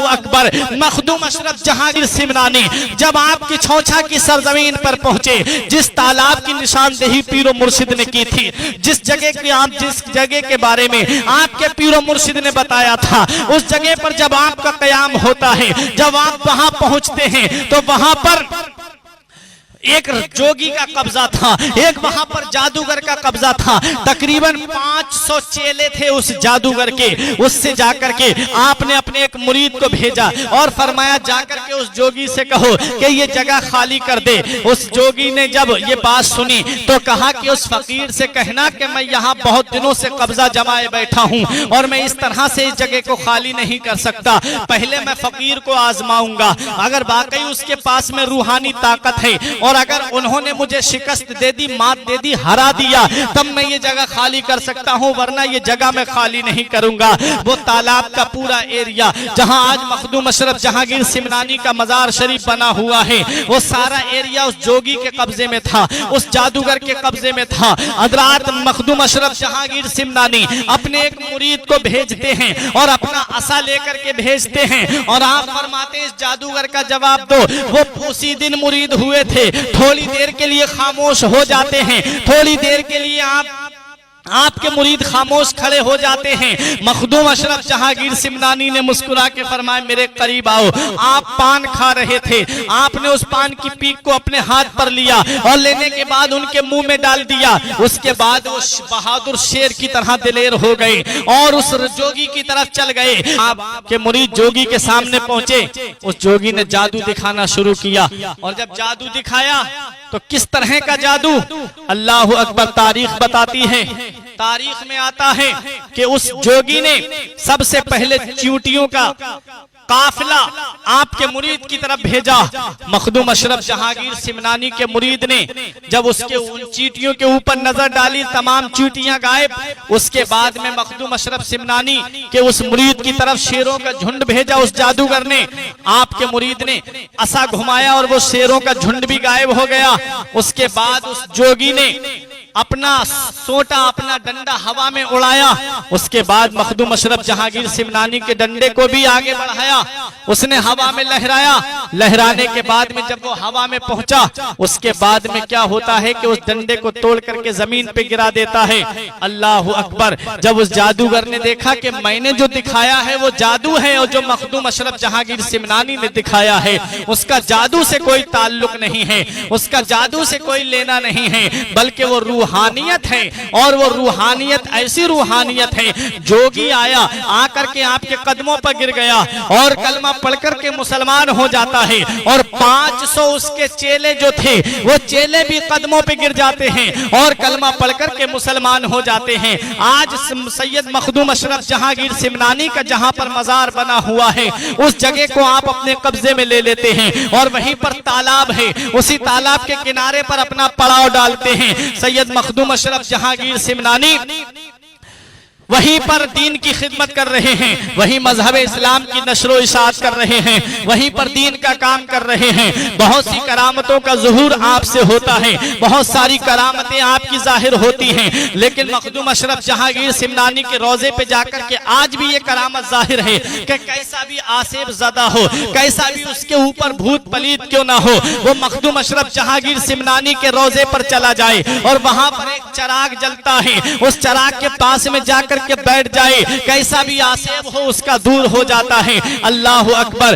اکبر۔ مخدوم اشرف جہانگیر سمنانی جب آپ کی چھوچھا کی سرزمین پر پہنچے، جس تالاب کی نشاندہی پیر و مرشد نے کی تھی، جس جگہ کے بارے میں آپ کے پیر و مرشد نے بتایا تھا، اس جگہ پر جب آپ کا قیام ہوتا ہے، جب آپ وہاں پہنچتے ہیں تو وہاں پر ایک جوگی کا قبضہ تھا، ایک وہاں پر جادوگر کا قبضہ تھا۔ تقریباً 500 چیلے تھے اس جادوگر کے۔ اس سے جا کر کے آپ نے اپنے ایک مرید کو بھیجا اور فرمایا جا کر کے اس جوگی سے کہو کہ یہ جگہ خالی کر دے۔ اس جوگی نے جب یہ بات سنی تو کہا کہ اس فقیر سے کہنا کہ میں یہاں بہت دنوں سے قبضہ جمائے بیٹھا ہوں اور میں اس طرح سے اس جگہ کو خالی نہیں کر سکتا، پہلے میں فقیر کو آزماؤں گا، اگر واقعی اس کے پاس میں روحانی طاقت ہے اور اگر انہوں نے مجھے شکست دے دی، مات دے دی، ہرا دیا، تب میں یہ جگہ خالی کر سکتا ہوں، ورنہ یہ جگہ میں خالی نہیں کروں گا۔ وہ تالاب کا پورا ایریا جہاں آج مخدوم اشرف جہانگیر سمنانی کا مزار شریف بنا ہوا ہے، وہ سارا ایریا اس جوگی کے قبضے میں تھا، اس جادوگر کے قبضے میں تھا۔ حضرات مخدوم اشرف جہانگیر سمنانی اپنے ایک مرید کو بھیجتے ہیں اور اپنا عصا لے کر کے بھیجتے ہیں اور آپ فرماتے ہیں اس جادوگر کا جواب دو۔ وہ اسی دن مرید ہوئے تھے، تھوڑی دیر کے لیے خاموش ہو جاتے ہیں، تھوڑی دیر کے لیے آپ کے مرید خاموش کھڑے ہو جاتے ہیں۔ مخدوم اشرف جہانگیر سمنانی نے مسکرا کے فرمایا میرے قریب آؤ۔ آپ پان کھا رہے تھے، آپ نے اس پان کی پیک کو اپنے ہاتھ پر لیا اور لینے کے بعد ان کے منہ میں ڈال دیا۔ اس کے بعد وہ بہادر شیر کی طرح دلیر ہو گئے اور اس جوگی کی طرف چل گئے۔ آپ کے مرید جوگی کے سامنے پہنچے، اس جوگی نے جادو دکھانا شروع کیا اور جب جادو دکھایا تو کس طرح کا جادو؟ اللہ اکبر! تاریخ بتاتی ہے، تاریخ میں آتا ہے کہ اس جوگی نے سب سے پہلے چیونٹیوں کا قافلہ آپ کے مرید کی طرف بھیجا۔ مخدوم اشرف جہانگیر سمنانی کے مرید نے جب اس کے ان چیٹیوں کے اوپر نظر ڈالی، تمام چیٹیاں غائب۔ اس کے بعد میں مخدوم اشرف سمنانی کے اس مرید کی طرف شیروں کا جھنڈ بھیجا۔ اس جادوگر نے، آپ کے مرید نے عصا گھمایا اور وہ شیروں کا جھنڈ بھی غائب ہو گیا۔ اس کے بعد اس جوگی نے اپنا سوٹا، اپنا ڈنڈا ہوا میں اڑایا۔ اس کے بعد مخدوم اشرف جہانگیر سمنانی کے ڈنڈے کو بھی آگے بڑھایا، اس نے ہوا میں لہرایا۔ لہرانے کے بعد میں جب وہ ہوا میں پہنچا، اس کے بعد میں کیا ہوتا ہے کہ اس ڈنڈے کو توڑ کر کے زمین پہ گرا دیتا ہے۔ اللہ اکبر! جب اس جادوگر نے دیکھا کہ میں نے جو دکھایا ہے وہ جادو ہے اور جو مخدوم اشرف جہانگیر سمنانی نے دکھایا ہے اس کا جادو سے کوئی تعلق نہیں ہے، اس کا جادو سے کوئی لینا نہیں ہے، بلکہ وہ روحانیت ہے، اور وہ روحانیت ایسی روحانیت ہے۔ جوگی آیا، آ کر کے آپ کے قدموں پر گر گیا اور کلمہ پڑھ کر کے مسلمان ہو جاتا ہے، اور 500 اس کے چیلے جو تھے وہ چیلے بھی قدموں پہ گر جاتے ہیں اور کلمہ پڑھ کر کے مسلمان ہو جاتے ہیں۔ آج سید مخدوم اشرف جہانگیر سمنانی کا جہاں پر مزار بنا ہوا ہے، اس جگہ کو آپ اپنے قبضے میں لے لیتے ہیں اور وہیں پر تالاب ہے، اسی تالاب کے کنارے پر اپنا پڑاؤ ڈالتے ہیں۔ سید مخدوم اشرف جہانگیر سمنانی وہیں پر دین کی خدمت کر رہے ہیں، وہیں مذہب اسلام کی نشر و اشاعت کر رہے ہیں، وہیں پر دین کا کام کر رہے ہیں۔ بہت سی کرامتوں کا ظہور آپ سے ہوتا ہے، بہت ساری کرامتیں آپ کی ظاہر ہوتی ہیں، لیکن مخدوم اشرف جہانگیر سمنانی کے روضے پہ جا کر کے آج بھی یہ کرامت ظاہر ہے کہ کیسا بھی آصف زدہ ہو، کیسا بھی اس کے اوپر بھوت پلیت کیوں نہ ہو، وہ مخدوم اشرف جہانگیر سمنانی کے روضے پر چلا جائے اور وہاں پر ایک چراغ جلتا ہے، اس چراغ کے پاس میں جا کر کے بیٹھ جائے، کیسا بھی آصف ہو اس کا دور ہو جاتا ہے۔ اللہ اکبر!